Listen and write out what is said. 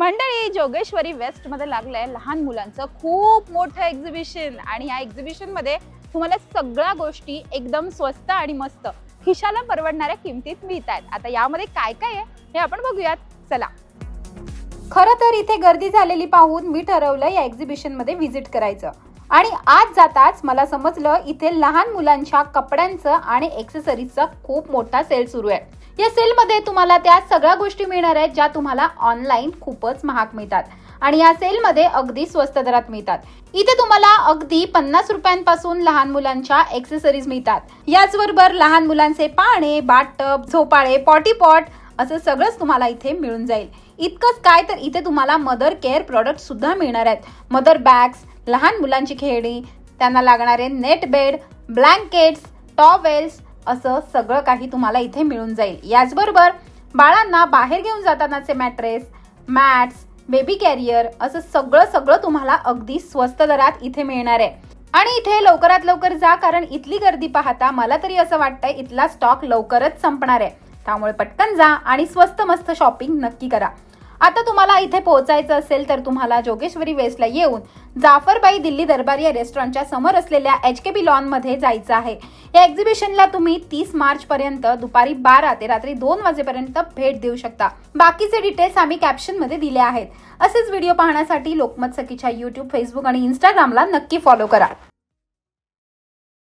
मंडळी, जोगेश्वरी वेस्ट मध्ये लागलंय लहान मुलांचं खूप मोठं एक्झिबिशन आणि या एक्झिबिशन मध्ये तुम्हाला सगळ्या गोष्टी एकदम स्वस्त आणि मस्त खिशाला परवडणाऱ्या किमतीत मिळतात। आता यामध्ये काय काय आहे हे आपण बघूयात, चला। खरं तर इथे गर्दी झालेली पाहून मी ठरवलं या एक्झिबिशन मध्ये व्हिजिट करायचं आणि आज जाताच मला समजलं इथे लहान मुलांच्या कपड्यांचं आणि एक्सेसरीजचा खूप मोठा सेल सुरू आहे। या सेल मध्ये तुम्हाला त्या सगळ्या गोष्टी मिळणार आहेत ज्या तुम्हाला ऑनलाईन खूपच महाग मिळतात आणि या सेल मध्ये अगदी स्वस्त दरात मिळतात। इथे तुम्हाला अगदी 50 रुपयांपासून लहान मुलांच्या एक्सेसरीज मिळतात। याचबरोबर लहान मुलांचे पाणे, बाथटब, झोपाळे, पॉटी पॉट असं सगळंच तुम्हाला इथे मिळून जाईल। इतकंच काय तर इथे तुम्हाला मदर केअर प्रोडक्ट सुद्धा मिळणार आहेत। मदर बॅग्स, लहान मुलांची खेळणी, त्यांना लागणारे नेट बेड, ब्लँकेट्स, टॉवेल्स असं सगळं काही तुम्हाला इथे मिळून जाईल। याचबरोबर बाळांना बाहेर घेऊन जातानाचे मॅट्रेस, मॅट्स, बेबी कॅरियर असं सगळं तुम्हाला अगदी स्वस्त दरात इथे मिळणार आहे। आणि इथे लवकरात लवकर जा, कारण इथली गर्दी पाहता मला तरी असं वाटतंय इथला स्टॉक लवकरच संपणार आहे। त्यामुळे पटकन जा आणि स्वस्त मस्त शॉपिंग नक्की करा। आता तुम्हाला इथे पोहोचायचं असेल तर तुम्हाला जोगेश्वरी वेस्टला येऊन जाफरबाई दिल्ली दरबारी या रेस्टॉरंटच्या समोर असलेल्या HKB लॉन मध्ये जायचं आहे। या एक्झिबिशनला तुम्ही 30 मार्च पर्यंत दुपारी 12 ते रात्री 2 वाजेपर्यंत भेट देऊ शकता। बाकीचे डिटेल्स आम्ही कॅप्शन मध्ये दिले आहेत। असेच व्हिडिओ पाहण्यासाठी लोकमत सखीच्या YouTube, Facebook आणि Instagramला नक्की फॉलो करा।